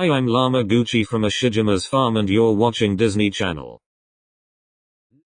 Hi, I'm Llama Gucci from Ashijima's farm and you're watching Disney Channel.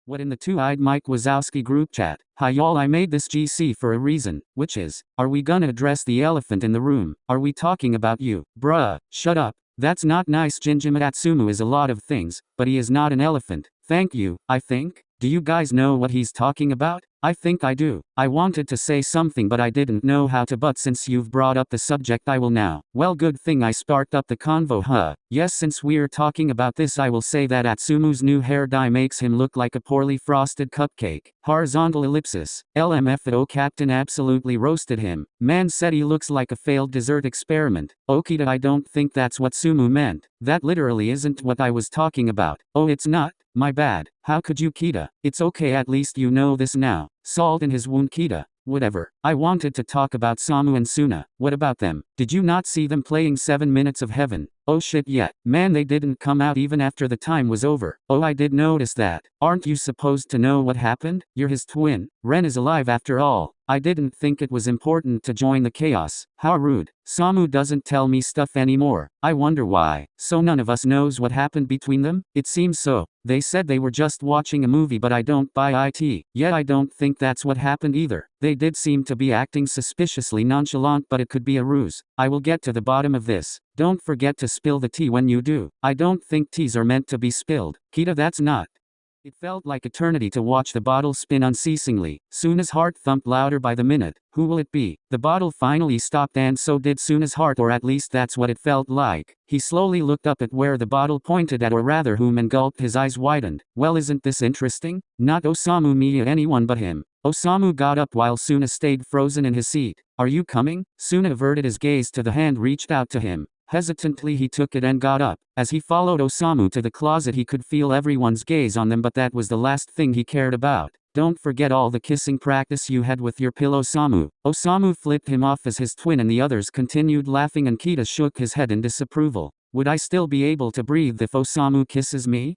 What in the Two-Eyed Mike Wazowski group chat? Hi y'all, I made this GC for a reason, which is, are we gonna address the elephant in the room? Are we talking about you? Bruh, shut up. That's not nice. Jinjima Atsumu is a lot of things, but he is not an elephant. Thank you, I think. Do you guys know what he's talking about? I think I do. I wanted to say something but I didn't know how to, but since you've brought up the subject I will now. Well, good thing I sparked up the convo, huh? Yes, since we're talking about this I will say that Atsumu's new hair dye makes him look like a poorly frosted cupcake. Horizontal ellipsis. LMFAO Captain absolutely roasted him. Man said he looks like a failed dessert experiment. Okita, I don't think that's what Sumu meant. That literally isn't what I was talking about. Oh, it's not? My bad. How could you, Kita? It's okay, at least you know this now. Salt in his wound, Kita. Whatever. I wanted to talk about Samu and Suna. What about them? Did you not see them playing 7 Minutes of Heaven? Oh shit, yet. Man, they didn't come out even after the time was over. Oh, I did notice that. Aren't you supposed to know what happened? You're his twin. Ren is alive after all. I didn't think it was important to join the chaos. How rude. Samu doesn't tell me stuff anymore. I wonder why. So none of us knows what happened between them? It seems so. They said they were just watching a movie, but I don't buy it. Yeah, I don't think that's what happened either. They did seem to be acting suspiciously nonchalant, but it could be a ruse. I will get to the bottom of this. Don't forget to spill the tea when you do. I don't think teas are meant to be spilled. Kita, that's not. It felt like eternity to watch the bottle spin unceasingly. Suna's heart thumped louder by the minute. Who will it be? The bottle finally stopped, and so did Suna's heart, or at least that's what it felt like. He slowly looked up at where the bottle pointed at, or rather whom, and gulped. His eyes widened. Well, isn't this interesting? Not Osamu Miya, anyone but him. Osamu got up while Suna stayed frozen in his seat. Are you coming? Suna averted his gaze to the hand reached out to him. Hesitantly he took it and got up. As he followed Osamu to the closet he could feel everyone's gaze on them, but that was the last thing he cared about. Don't forget all the kissing practice you had with your pillow, Samu. Osamu flipped him off as his twin and the others continued laughing, and Kita shook his head in disapproval. Would I still be able to breathe if Osamu kisses me?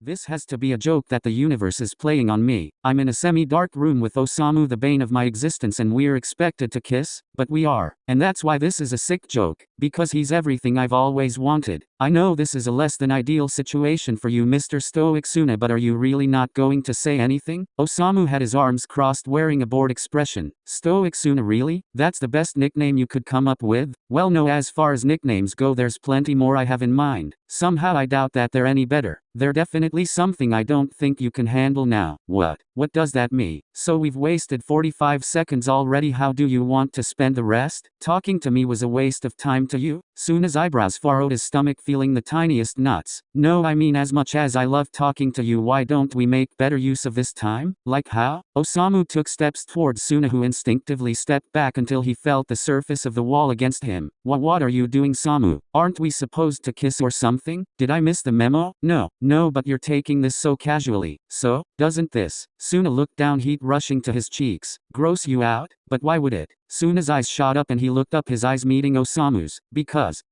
This has to be a joke that the universe is playing on me. I'm in a semi-dark room with Osamu, the bane of my existence, and we're expected to kiss? But we are. And that's why this is a sick joke. Because he's everything I've always wanted. I know this is a less than ideal situation for you, Mr. Stoic Suna, but are you really not going to say anything? Osamu had his arms crossed, wearing a bored expression. Stoic Suna, really? That's the best nickname you could come up with? Well, no, as far as nicknames go there's plenty more I have in mind. Somehow I doubt that they're any better. They're definitely something I don't think you can handle now. What? What does that mean? So we've wasted 45 seconds already. How do you want to spend the rest? Talking to me was a waste of time to you? Suna's eyebrows furrowed, his stomach feeling the tiniest knots. No, I mean, as much as I love talking to you, why don't we make better use of this time? Like how? Osamu took steps towards Suna, who instinctively stepped back until he felt the surface of the wall against him. What are you doing, Samu? Aren't we supposed to kiss or something? Did I miss the memo? No, but you're taking this so casually. So, doesn't this? Suna looked down, heat rushing to his cheeks. Gross you out? But why would it? Suna's eyes shot up and he looked up, his eyes meeting Osamu's. Because,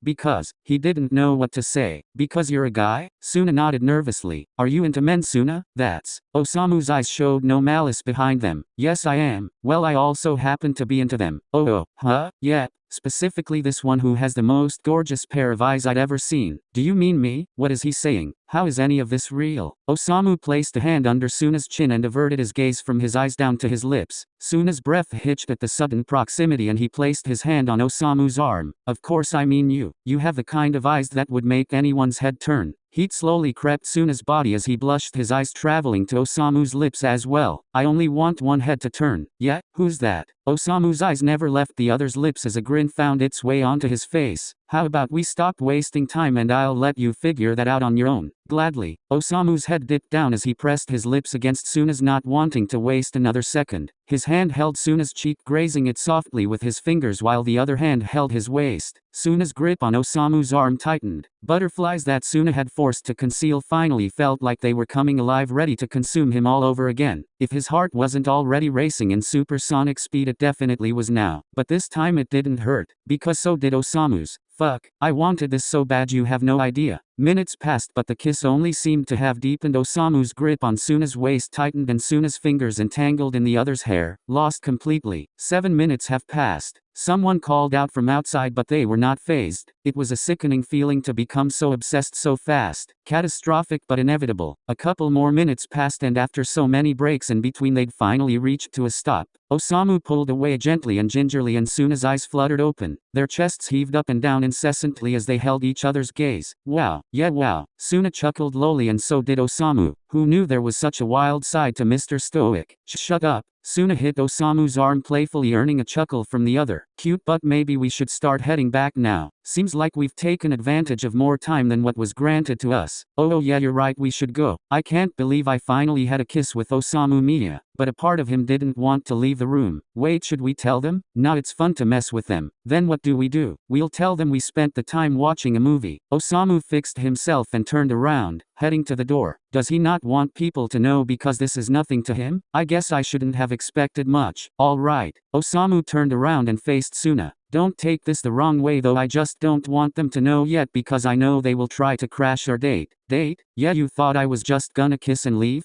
he didn't know what to say. Because you're a guy? Suna nodded nervously. Are you into men, Suna? That's. Osamu's eyes showed no malice behind them. Yes, I am. Well, I also happen to be into them. Oh, huh? Yeah. Specifically this one who has the most gorgeous pair of eyes I'd ever seen. Do you mean me? What is he saying? How is any of this real? Osamu placed a hand under Suna's chin and averted his gaze from his eyes down to his lips. Suna's breath hitched at the sudden proximity and he placed his hand on Osamu's arm. Of course I mean you. You have the kind of eyes that would make anyone's head turn. Heat slowly crept Suna's body as he blushed, his eyes traveling to Osamu's lips as well. I only want one head to turn. Yeah? Who's that? Osamu's eyes never left the other's lips as a grin found its way onto his face. How about we stop wasting time and I'll let you figure that out on your own? Gladly. Osamu's head dipped down as he pressed his lips against Suna's, not wanting to waste another second. His hand held Suna's cheek, grazing it softly with his fingers while the other hand held his waist. Suna's grip on Osamu's arm tightened. Butterflies that Suna had forced to conceal finally felt like they were coming alive, ready to consume him all over again. If his heart wasn't already racing in supersonic speed, it definitely was now. But this time it didn't hurt, because so did Osamu's. Fuck, I wanted this so bad you have no idea. Minutes passed but the kiss only seemed to have deepened. Osamu's grip on Suna's waist tightened and Suna's fingers entangled in the other's hair, lost completely. 7 minutes have passed. Someone called out from outside but they were not fazed. It was a sickening feeling to become so obsessed so fast. Catastrophic but inevitable. A couple more minutes passed and after so many breaks in between they'd finally reached to a stop. Osamu pulled away gently and gingerly and Suna's eyes fluttered open. Their chests heaved up and down incessantly as they held each other's gaze. Wow, yeah wow. Suna chuckled lowly and so did Osamu, who knew there was such a wild side to Mr. Stoic. Shut up. Suna hit Osamu's arm playfully, earning a chuckle from the other. Cute, but maybe we should start heading back now. Seems like we've taken advantage of more time than what was granted to us. Oh yeah, you're right, we should go. I can't believe I finally had a kiss with Osamu Miya. But a part of him didn't want to leave the room. Wait, should we tell them? Nah, it's fun to mess with them. Then what do? We'll tell them we spent the time watching a movie. Osamu fixed himself and turned around, heading to the door. Does he not want people to know because this is nothing to him? I guess I shouldn't have expected much. All right. Osamu turned around and faced Suna. Don't take this the wrong way though, I just don't want them to know yet because I know they will try to crash our date. Date? Yeah, you thought I was just gonna kiss and leave?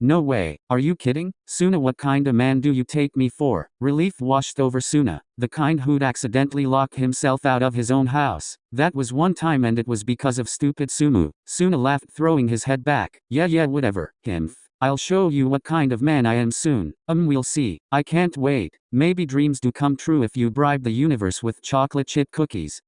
No way. Are you kidding? Suna, what kind of man do you take me for? Relief washed over Suna, the kind who'd accidentally lock himself out of his own house. That was one time and it was because of stupid Sumu. Suna laughed, throwing his head back. Yeah, whatever. I'll show you what kind of man I am soon. We'll see. I can't wait. Maybe dreams do come true if you bribe the universe with chocolate chip cookies.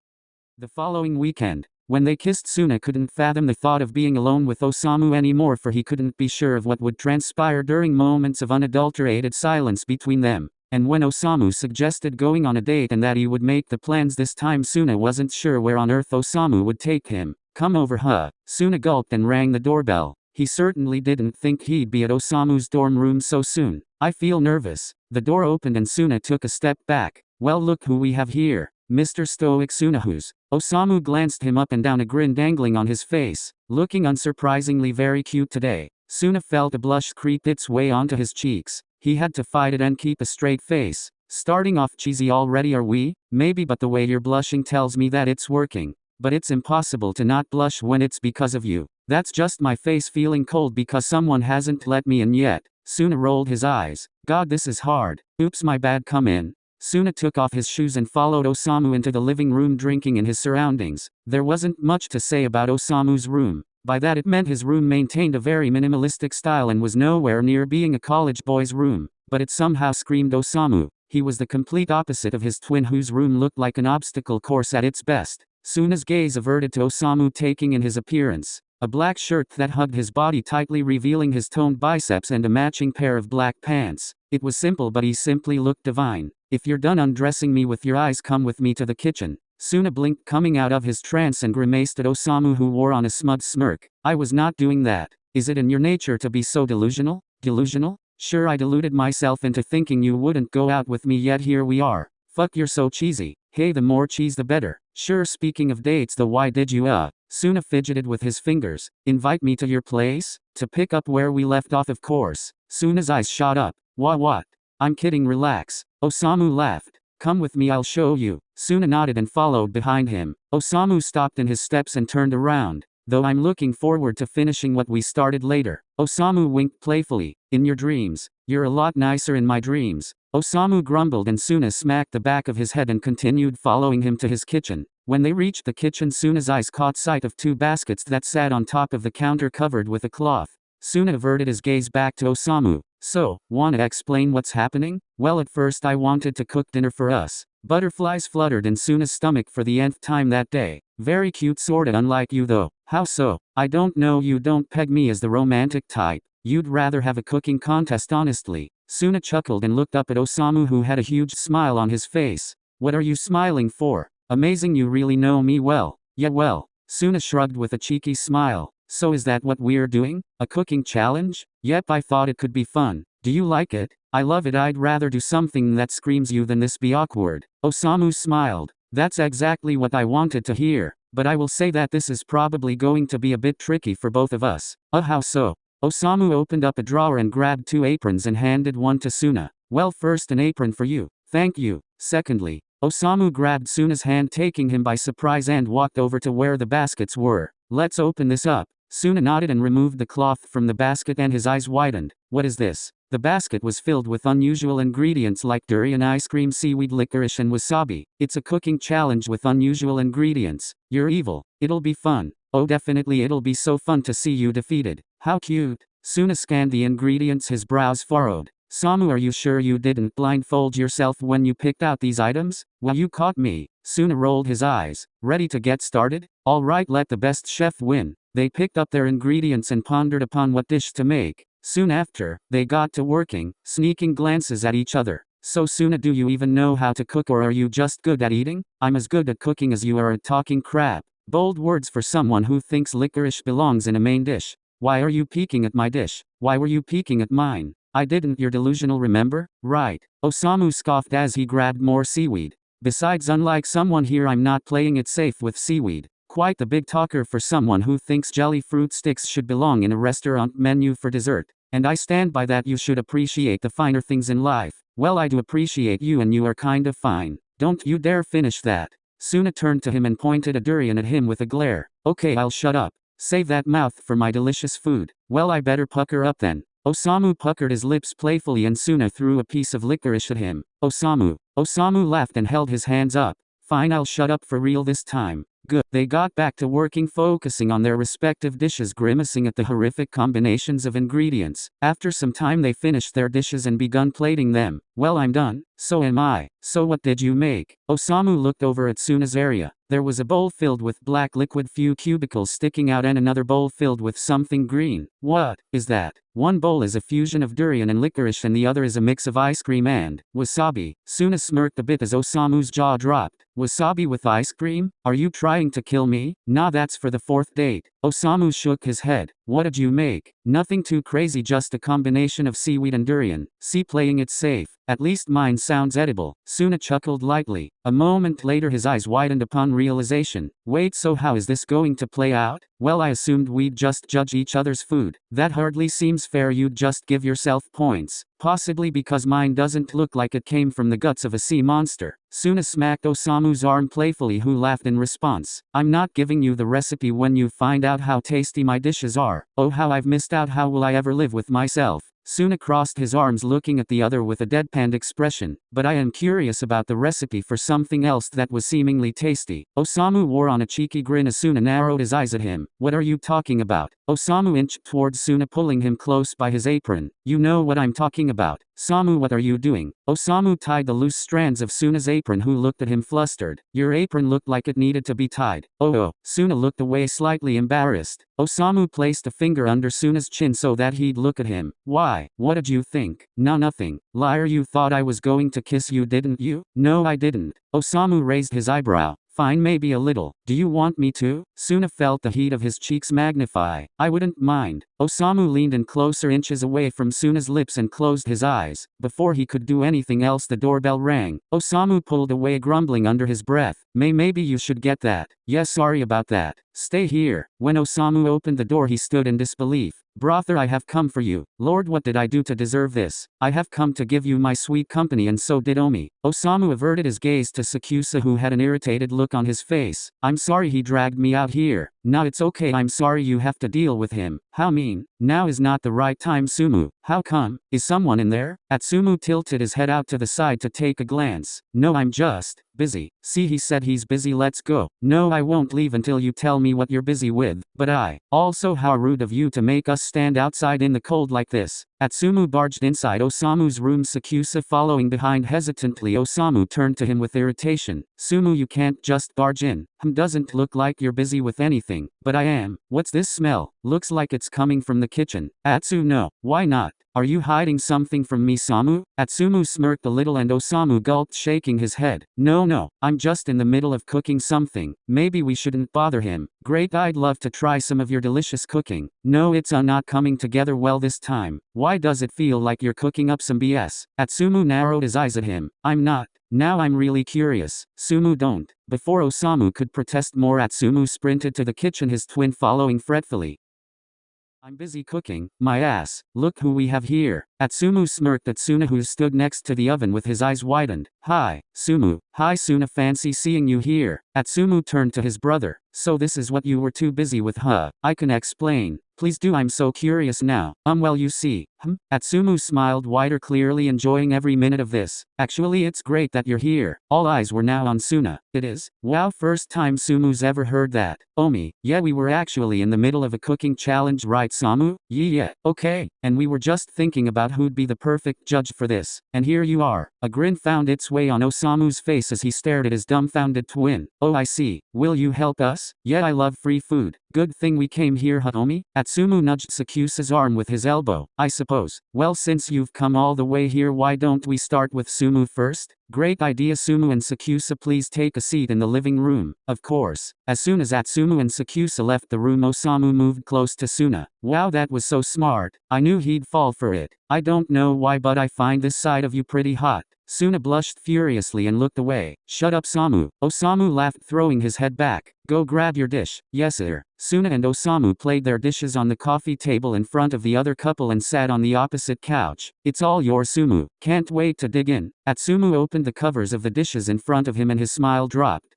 The following weekend, when they kissed, Suna couldn't fathom the thought of being alone with Osamu anymore, for he couldn't be sure of what would transpire during moments of unadulterated silence between them. And when Osamu suggested going on a date and that he would make the plans this time, Suna wasn't sure where on earth Osamu would take him. Come over, huh? Suna gulped and rang the doorbell. He certainly didn't think he'd be at Osamu's dorm room so soon. I feel nervous. The door opened and Suna took a step back. Well, look who we have here. Mr. Stoic Suna. Who's? Osamu glanced him up and down, a grin dangling on his face. Looking unsurprisingly very cute today. Suna felt a blush creep its way onto his cheeks. He had to fight it and keep a straight face. Starting off cheesy already, are we? Maybe, but the way you're blushing tells me that it's working. But it's impossible to not blush when it's because of you. That's just my face feeling cold because someone hasn't let me in yet. Suna rolled his eyes. God, this is hard. Oops, my bad, come in. Suna took off his shoes and followed Osamu into the living room, drinking in his surroundings. There wasn't much to say about Osamu's room. By that it meant his room maintained a very minimalistic style and was nowhere near being a college boy's room. But it somehow screamed Osamu. He was the complete opposite of his twin, whose room looked like an obstacle course at its best. Suna's gaze averted to Osamu, taking in his appearance. A black shirt that hugged his body tightly, revealing his toned biceps, and a matching pair of black pants. It was simple, but he simply looked divine. If you're done undressing me with your eyes, come with me to the kitchen. Suna blinked, coming out of his trance, and grimaced at Osamu, who wore on a smug smirk. I was not doing that. Is it in your nature to be so delusional? Delusional? Sure, I deluded myself into thinking you wouldn't go out with me, yet here we are. Fuck, you're so cheesy. Hey, the more cheese the better. Sure, speaking of dates though, why did you Suna fidgeted with his fingers. Invite me to your place? To pick up where we left off, of course. Suna's eyes shot up. What? I'm kidding, relax. Osamu laughed. Come with me, I'll show you. Suna nodded and followed behind him. Osamu stopped in his steps and turned around. Though I'm looking forward to finishing what we started later. Osamu winked playfully. In your dreams. You're a lot nicer in my dreams. Osamu grumbled, and Suna smacked the back of his head and continued following him to his kitchen. When they reached the kitchen, Suna's eyes caught sight of 2 baskets that sat on top of the counter covered with a cloth. Suna averted his gaze back to Osamu. So, wanna explain what's happening? Well, at first I wanted to cook dinner for us. Butterflies fluttered in Suna's stomach for the nth time that day. Very cute, sorta unlike you though. How so? I don't know, you don't peg me as the romantic type. You'd rather have a cooking contest, honestly. Suna chuckled and looked up at Osamu, who had a huge smile on his face. What are you smiling for? Amazing, you really know me well. Yeah, well. Suna shrugged with a cheeky smile. So is that what we're doing? A cooking challenge? Yep, I thought it could be fun. Do you like it? I love it. I'd rather do something that screams you than this be awkward. Osamu smiled. That's exactly what I wanted to hear. But I will say that this is probably going to be a bit tricky for both of us. How so? Osamu opened up a drawer and grabbed 2 aprons and handed one to Suna. Well, first an apron for you. Thank you. Secondly, Osamu grabbed Suna's hand, taking him by surprise, and walked over to where the baskets were. Let's open this up. Suna nodded and removed the cloth from the basket and his eyes widened. What is this? The basket was filled with unusual ingredients like durian ice cream, seaweed, licorice, and wasabi. It's a cooking challenge with unusual ingredients. You're evil. It'll be fun. Oh, definitely it'll be so fun to see you defeated. How cute. Suna scanned the ingredients, his brows furrowed. Samu, are you sure you didn't blindfold yourself when you picked out these items? Well, you caught me. Suna rolled his eyes. Ready to get started? All right, let the best chef win. They picked up their ingredients and pondered upon what dish to make. Soon after, they got to working, sneaking glances at each other. So Suna, do you even know how to cook, or are you just good at eating? I'm as good at cooking as you are at talking crap. Bold words for someone who thinks licorice belongs in a main dish. Why are you peeking at my dish? Why were you peeking at mine? I didn't. You're delusional, remember? Right. Osamu scoffed as he grabbed more seaweed. Besides, unlike someone here, I'm not playing it safe with seaweed. Quite the big talker for someone who thinks jelly fruit sticks should belong in a restaurant menu for dessert. And I stand by that. You should appreciate the finer things in life. Well, I do appreciate you, and you are kind of fine. Don't you dare finish that. Suna turned to him and pointed a durian at him with a glare. Okay, I'll shut up. Save that mouth for my delicious food. Well, I better pucker up then. Osamu puckered his lips playfully and Suna threw a piece of licorice at him. Osamu. Osamu laughed and held his hands up. Fine, I'll shut up for real this time. Good. They got back to working, focusing on their respective dishes, grimacing at the horrific combinations of ingredients. After some time they finished their dishes and begun plating them. Well, I'm done. So am I. So what did you make? Osamu looked over at Suna's area. There was a bowl filled with black liquid, few cubicles sticking out, and another bowl filled with something green. What is that? One bowl is a fusion of durian and licorice and the other is a mix of ice cream and wasabi. Suna smirked a bit as Osamu's jaw dropped. Wasabi with ice cream? Are you trying to kill me? Nah, that's for the fourth date. Osamu shook his head. What did you make? Nothing too crazy, just a combination of seaweed and durian. See, playing it safe. At least mine sounds edible. Suna chuckled lightly. A moment later his eyes widened upon realization. Wait, so how is this going to play out? Well, I assumed we'd just judge each other's food. That hardly seems fair. You'd just give yourself points. Possibly because mine doesn't look like it came from the guts of a sea monster. Suna smacked Osamu's arm playfully, who laughed in response. I'm not giving you the recipe when you find out how tasty my dishes are. Oh, how I've missed out. How will I ever live with myself? Suna crossed his arms, looking at the other with a deadpan expression. But I am curious about the recipe for something else that was seemingly tasty. Osamu wore on a cheeky grin as Suna narrowed his eyes at him. What are you talking about? Osamu inched towards Suna, pulling him close by his apron. You know what I'm talking about. Samu, what are you doing? Osamu tied the loose strands of Suna's apron, who looked at him flustered. Your apron looked like it needed to be tied. Oh. Suna looked away, slightly embarrassed. Osamu placed a finger under Suna's chin so that he'd look at him. Why? What did you think? Nah, nothing. Liar, you thought I was going to kiss you, didn't you? No, I didn't. Osamu raised his eyebrow. Fine, maybe a little. Do you want me to? Suna felt the heat of his cheeks magnify. I wouldn't mind. Osamu leaned in closer, inches away from Suna's lips, and closed his eyes. Before he could do anything else, the doorbell rang. Osamu pulled away, grumbling under his breath. Maybe you should get that. Yes, sorry about that. Stay here. When Osamu opened the door, he stood in disbelief. Brother, I have come for you. Lord, what did I do to deserve this? I have come to give you my sweet company, and so did Omi. Osamu averted his gaze to Sakusa, who had an irritated look on his face. I'm sorry he dragged me out here. Nah, it's okay. I'm sorry you have to deal with him. How mean. Now is not the right time, Sumu. How come? Is someone in there? Atsumu tilted his head out to the side to take a glance. No, I'm just busy. See, he said he's busy. Let's go. No, I won't leave until you tell me what you're busy with. But also, how rude of you to make us stand outside in the cold like this. Atsumu barged inside Osamu's room, Sakusa following behind hesitantly. Osamu turned to him with irritation. Sumu, you can't just barge in. Doesn't look like you're busy with anything. But I am. What's this smell? Looks like it's coming from the kitchen. Atsu, no. Why not? Are you hiding something from me, Samu? Atsumu smirked a little and Osamu gulped, shaking his head. No, I'm just in the middle of cooking something. Maybe we shouldn't bother him. Great, I'd love to try some of your delicious cooking. No, it's not coming together well this time. Why does it feel like you're cooking up some BS? Atsumu narrowed his eyes at him. I'm not. Now I'm really curious. Sumu, don't. Before Osamu could protest more, Atsumu sprinted to the kitchen, his twin following fretfully. I'm busy cooking, my ass. Look who we have here. Atsumu smirked at Suna, who stood next to the oven with his eyes widened. Hi, Sumu. Hi Suna, fancy seeing you here. Atsumu turned to his brother. So this is what you were too busy with, huh? I can explain. Please do, I'm so curious now. Well, you see. Atsumu smiled wider, clearly enjoying every minute of this. Actually, it's great that you're here. All eyes were now on Suna. It is? Wow, first time Sumu's ever heard that. Omi, yeah, we were actually in the middle of a cooking challenge, right Samu? Yeah, okay. And we were just thinking about who'd be the perfect judge for this. And here you are. A grin found its way on Osamu's face as he stared at his dumbfounded twin. Oh, I see. Will you help us? Yeah, I love free food. Good thing we came here, huh, Omi? Atsumu nudged Sakusa's arm with his elbow. I suppose. Well, since you've come all the way here, why don't we start with Sumu first? Great idea. Sumu and Sakusa, please take a seat in the living room. Of course. As soon as Atsumu and Sakusa left the room, Osamu moved close to Suna. Wow, that was so smart. I knew he'd fall for it. I don't know why, but I find this side of you pretty hot. Suna blushed furiously and looked away. Shut up, Samu. Osamu laughed, throwing his head back. Go grab your dish. Yes, sir. Suna and Osamu played their dishes on the coffee table in front of the other couple and sat on the opposite couch. It's all yours, Sumu. Can't wait to dig in. Atsumu opened the covers of the dishes in front of him and his smile dropped.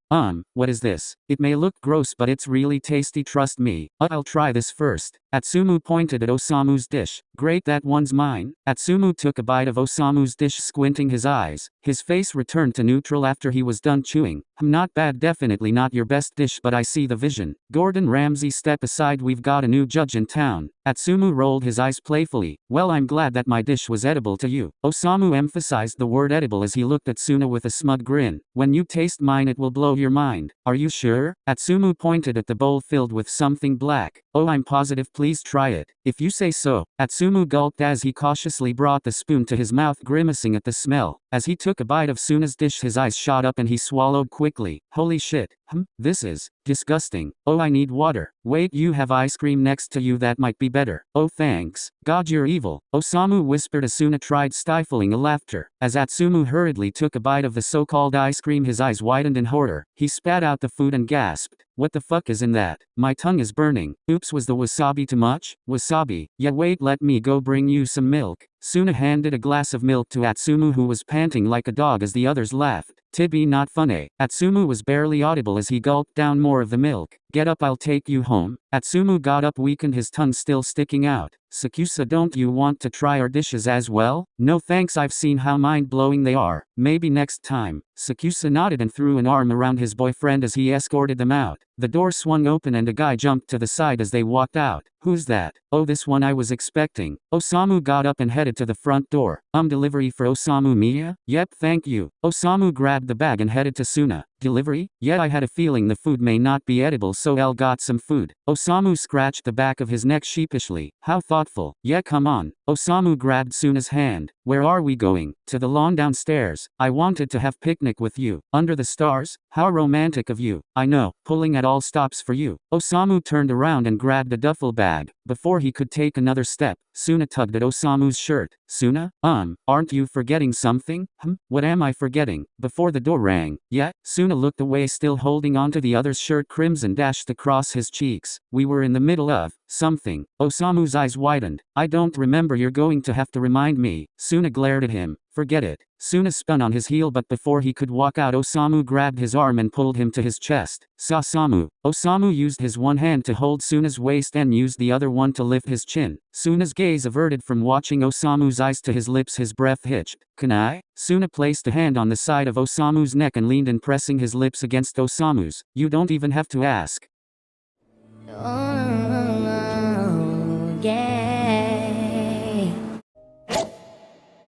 What is this? It may look gross, but it's really tasty, trust me. I'll try this first. Atsumu pointed at Osamu's dish. Great, that one's mine. Atsumu took a bite of Osamu's dish, squinting his eyes. His face returned to neutral after he was done chewing. Not bad, definitely not your best dish, but I see the vision. Gordon Ramsay, step aside, we've got a new judge in town. Atsumu rolled his eyes playfully. Well, I'm glad that my dish was edible to you. Osamu emphasized the word edible as he looked at Suna with a smug grin. When you taste mine, it will blow your mind. Are you sure? Atsumu pointed at the bowl filled with something black. Oh, I'm positive, please try it. If you say so. Atsumu gulped as he cautiously brought the spoon to his mouth, grimacing at the smell. As he took a bite of Suna's dish, his eyes shot up and he swallowed quickly. Holy shit. This is disgusting. Oh, I need water. Wait, you have ice cream next to you, that might be better. Oh, thanks. God, you're evil. Osamu whispered as Suna tried stifling a laughter. As Atsumu hurriedly took a bite of the so-called ice cream, his eyes widened in horror. He spat out the food and gasped. What the fuck is in that? My tongue is burning. Oops, was the wasabi too much? Wasabi? Yeah, wait, let me go bring you some milk. Suna handed a glass of milk to Atsumu, who was panting like a dog as the others laughed. Tibby, not funny. Atsumu was barely audible as he gulped down more of the milk. Get up, I'll take you home. Atsumu got up, weakened, his tongue still sticking out. Sakusa, don't you want to try our dishes as well? No thanks, I've seen how mind-blowing they are. Maybe next time. Sakusa nodded and threw an arm around his boyfriend as he escorted them out. The door swung open and a guy jumped to the side as they walked out. Who's that? Oh, this one I was expecting. Osamu got up and headed to the front door. Delivery for Osamu Miya? Yep, thank you. Osamu grabbed the bag and headed to Suna. Delivery? Yeah, I had a feeling the food may not be edible, so L got some food. Osamu scratched the back of his neck sheepishly. How thoughtful. Yeah, come on. Osamu grabbed Suna's hand. Where are we going? To the lawn downstairs. I wanted to have picnic with you. Under the stars? How romantic of you. I know, pulling at all stops for you. Osamu turned around and grabbed a duffel bag. Before he could take another step, Suna tugged at Osamu's shirt. Suna? Aren't you forgetting something? What am I forgetting? Before the door rang. Yeah? Suna looked away, still holding onto the other's shirt. Crimson dashed across his cheeks. We were in the middle of something. Osamu's eyes widened. I don't remember, you're going to have to remind me. Suna glared at him. Forget it. Suna spun on his heel, but before he could walk out, Osamu grabbed his arm and pulled him to his chest. Sasamu. Osamu used his one hand to hold Suna's waist and used the other one to lift his chin. Suna's gaze averted from watching Osamu's eyes to his lips, his breath hitched. Can I? Suna placed a hand on the side of Osamu's neck and leaned in, pressing his lips against Osamu's. You don't even have to ask.